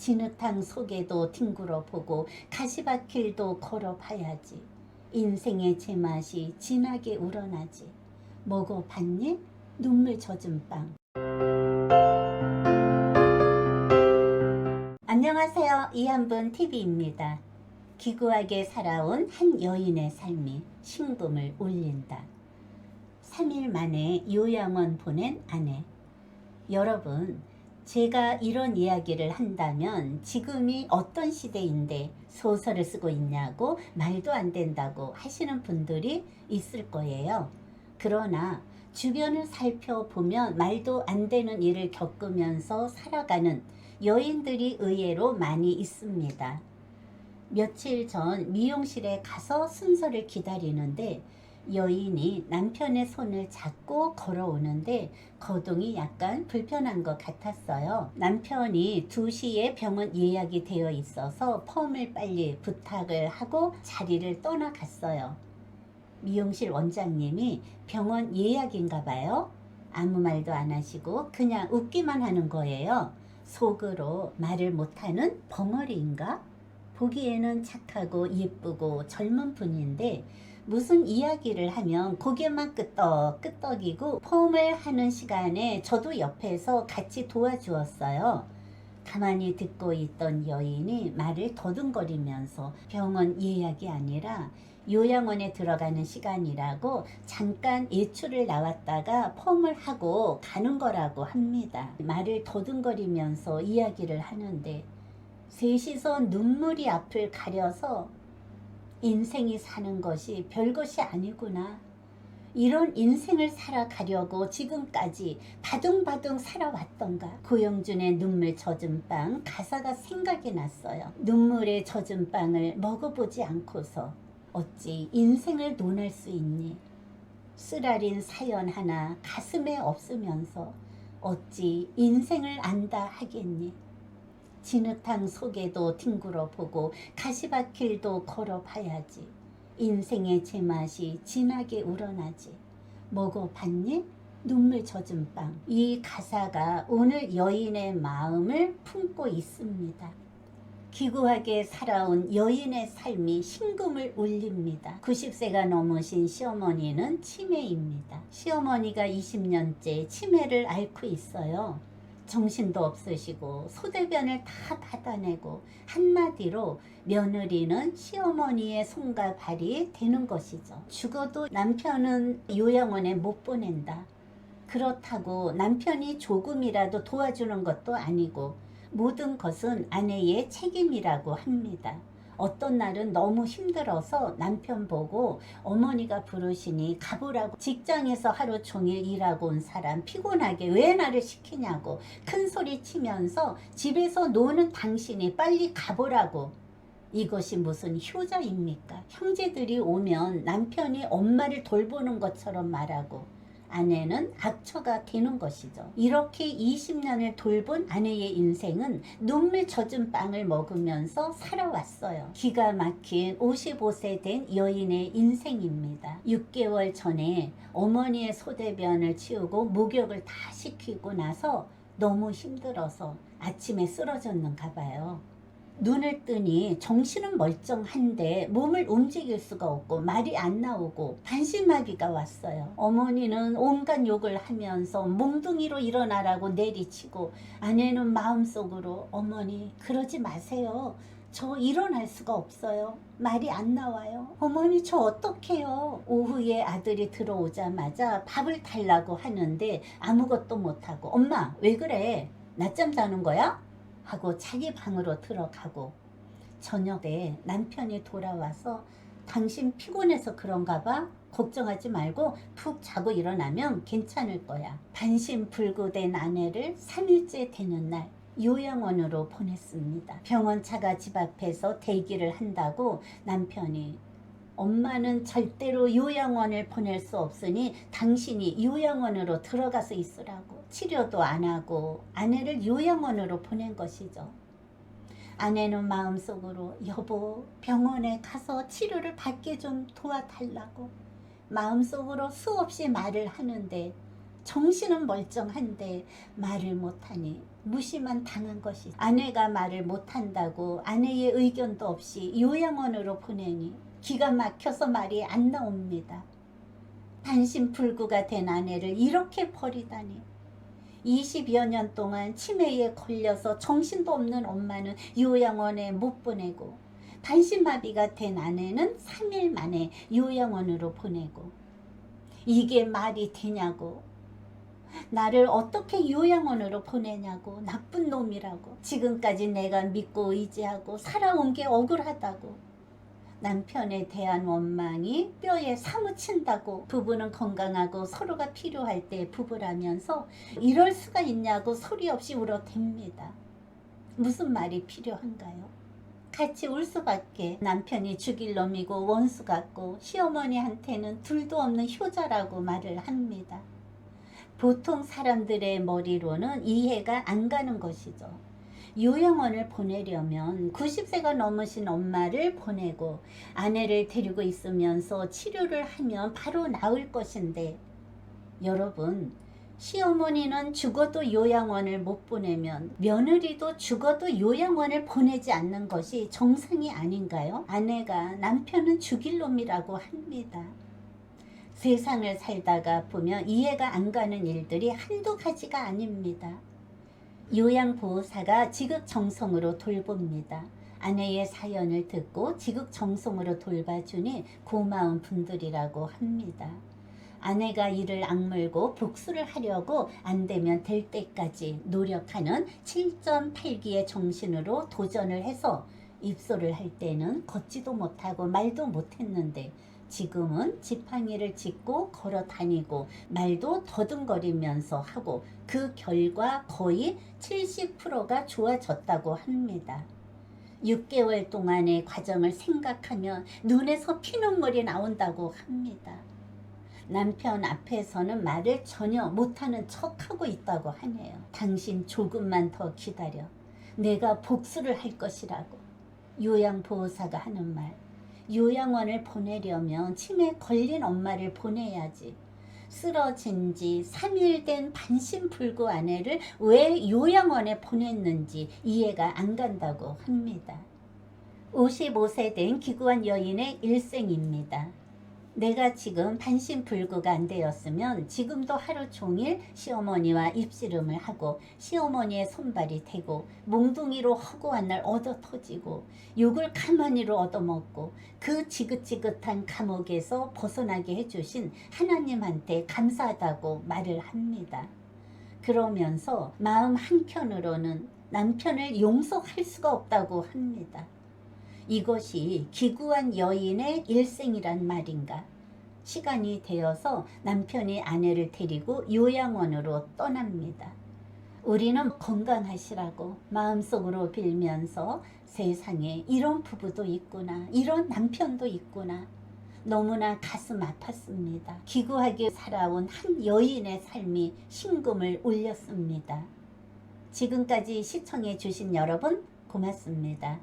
진흙탕 속에도 뒹굴어 보고 가시밭길도 걸어봐야지. 인생의 제맛이 진하게 우러나지. 먹어봤니? 눈물 젖은 빵. 안녕하세요. 이한분 TV입니다. 기구하게 살아온 한 여인의 삶이 신금을 울린다. 3일 만에 요양원 보낸 아내. 여러분, 제가 이런 이야기를 한다면 지금이 어떤 시대인데 소설을 쓰고 있냐고 말도 안 된다고 하시는 분들이 있을 거예요. 그러나 주변을 살펴보면 말도 안 되는 일을 겪으면서 살아가는 여인들이 의외로 많이 있습니다. 며칠 전 미용실에 가서 순서를 기다리는데 여인이 남편의 손을 잡고 걸어오는데 거동이 약간 불편한 것 같았어요. 남편이 2시에 병원 예약이 되어 있어서 펌을 빨리 부탁을 하고 자리를 떠나갔어요. 미용실 원장님이 병원 예약인가 봐요. 아무 말도 안 하시고 그냥 웃기만 하는 거예요. 속으로 말을 못하는 벙어리인가? 보기에는 착하고 예쁘고 젊은 분인데 무슨 이야기를 하면 고개만 끄덕끄덕이고 펌을 하는 시간에 저도 옆에서 같이 도와주었어요. 가만히 듣고 있던 여인이 말을 더듬거리면서 병원 예약이 아니라 요양원에 들어가는 시간이라고 잠깐 외출을 나왔다가 펌을 하고 가는 거라고 합니다. 말을 더듬거리면서 이야기를 하는데 셋이서 눈물이 앞을 가려서 인생이 사는 것이 별것이 아니구나. 이런 인생을 살아가려고 지금까지 바둥바둥 살아왔던가. 고영준의 눈물 젖은 빵 가사가 생각이 났어요. 눈물에 젖은 빵을 먹어보지 않고서 어찌 인생을 논할 수 있니? 쓰라린 사연 하나 가슴에 없으면서 어찌 인생을 안다 하겠니? 진흙탕 속에도 뒹굴어 보고 가시밭길도 걸어봐야지. 인생의 제맛이 진하게 우러나지. 먹어봤니? 눈물 젖은 빵. 이 가사가 오늘 여인의 마음을 품고 있습니다. 기구하게 살아온 여인의 삶이 신금을 울립니다. 90세가 넘으신 시어머니는 치매입니다. 시어머니가 20년째 치매를 앓고 있어요. 정신도 없으시고 소대변을 다 받아내고 한마디로 며느리는 시어머니의 손과 발이 되는 것이죠. 죽어도 남편은 요양원에 못 보낸다. 그렇다고 남편이 조금이라도 도와주는 것도 아니고 모든 것은 아내의 책임이라고 합니다. 어떤 날은 너무 힘들어서 남편 보고 어머니가 부르시니 가보라고. 직장에서 하루 종일 일하고 온 사람 피곤하게 왜 나를 시키냐고 큰 소리 치면서 집에서 노는 당신이 빨리 가보라고. 이것이 무슨 효자입니까? 형제들이 오면 남편이 엄마를 돌보는 것처럼 말하고 아내는 악처가 되는 것이죠. 이렇게 20년을 돌본 아내의 인생은 눈물 젖은 빵을 먹으면서 살아왔어요. 기가 막힌 55세 된 여인의 인생입니다. 6개월 전에 어머니의 소대변을 치우고 목욕을 다 시키고 나서 너무 힘들어서 아침에 쓰러졌는가 봐요. 눈을 뜨니 정신은 멀쩡한데 몸을 움직일 수가 없고 말이 안 나오고 반신마비가 왔어요. 어머니는 온갖 욕을 하면서 몽둥이로 일어나라고 내리치고 아내는 마음속으로 어머니 그러지 마세요. 저 일어날 수가 없어요. 말이 안 나와요. 어머니 저 어떡해요. 오후에 아들이 들어오자마자 밥을 달라고 하는데 아무것도 못하고 엄마 왜 그래? 낮잠 자는 거야? 하고 자기 방으로 들어가고 저녁에 남편이 돌아와서 당신 피곤해서 그런가 봐? 걱정하지 말고 푹 자고 일어나면 괜찮을 거야. 반신불구된 아내를 3일째 되는 날 요양원으로 보냈습니다. 병원차가 집 앞에서 대기를 한다고 남편이 엄마는 절대로 요양원을 보낼 수 없으니 당신이 요양원으로 들어가서 있으라고. 치료도 안 하고 아내를 요양원으로 보낸 것이죠. 아내는 마음속으로 여보 병원에 가서 치료를 받게 좀 도와달라고 마음속으로 수없이 말을 하는데 정신은 멀쩡한데 말을 못하니 무시만 당한 것이 아내가 말을 못한다고 아내의 의견도 없이 요양원으로 보내니 기가 막혀서 말이 안 나옵니다. 반신불구가 된 아내를 이렇게 버리다니. 20여 년 동안 치매에 걸려서 정신도 없는 엄마는 요양원에 못 보내고 반신마비가 된 아내는 3일 만에 요양원으로 보내고 이게 말이 되냐고. 나를 어떻게 요양원으로 보내냐고. 나쁜 놈이라고. 지금까지 내가 믿고 의지하고 살아온 게 억울하다고. 남편에 대한 원망이 뼈에 사무친다고. 부부는 건강하고 서로가 필요할 때 부부라면서 이럴 수가 있냐고 소리 없이 울어댑니다. 무슨 말이 필요한가요? 같이 울 수밖에. 남편이 죽일 놈이고 원수 같고 시어머니한테는 둘도 없는 효자라고 말을 합니다. 보통 사람들의 머리로는 이해가 안 가는 것이죠. 요양원을 보내려면 90세가 넘으신 엄마를 보내고 아내를 데리고 있으면서 치료를 하면 바로 나을 것인데, 여러분, 시어머니는 죽어도 요양원을 못 보내면 며느리도 죽어도 요양원을 보내지 않는 것이 정상이 아닌가요? 아내가 남편은 죽일 놈이라고 합니다. 세상을 살다가 보면 이해가 안 가는 일들이 한두 가지가 아닙니다. 요양보호사가 지극정성으로 돌봅니다. 아내의 사연을 듣고 지극정성으로 돌봐주니 고마운 분들이라고 합니다. 아내가 이를 악물고 복수를 하려고 안 되면 될 때까지 노력하는 7.8기의 정신으로 도전을 해서 입소를 할 때는 걷지도 못하고 말도 못했는데 지금은 지팡이를 짚고 걸어 다니고 말도 더듬거리면서 하고 그 결과 거의 70%가 좋아졌다고 합니다. 6개월 동안의 과정을 생각하면 눈에서 피눈물이 나온다고 합니다. 남편 앞에서는 말을 전혀 못하는 척하고 있다고 하네요. 당신 조금만 더 기다려. 내가 복수를 할 것이라고. 요양보호사가 하는 말. 요양원을 보내려면 치매 걸린 엄마를 보내야지. 쓰러진 지 3일 된 반신불구 아내를 왜 요양원에 보냈는지 이해가 안 간다고 합니다. 55세 된 기구한 여인의 일생입니다. 내가 지금 반신불구가 안 되었으면 지금도 하루 종일 시어머니와 입씨름을 하고 시어머니의 손발이 되고 몽둥이로 허구한 날 얻어 터지고 욕을 가만히로 얻어먹고 그 지긋지긋한 감옥에서 벗어나게 해주신 하나님한테 감사하다고 말을 합니다. 그러면서 마음 한켠으로는 남편을 용서할 수가 없다고 합니다. 이것이 기구한 여인의 일생이란 말인가? 시간이 되어서 남편이 아내를 데리고 요양원으로 떠납니다. 우리는 건강하시라고 마음속으로 빌면서 세상에 이런 부부도 있구나, 이런 남편도 있구나. 너무나 가슴 아팠습니다. 기구하게 살아온 한 여인의 삶이 심금을 울렸습니다. 지금까지 시청해 주신 여러분 고맙습니다.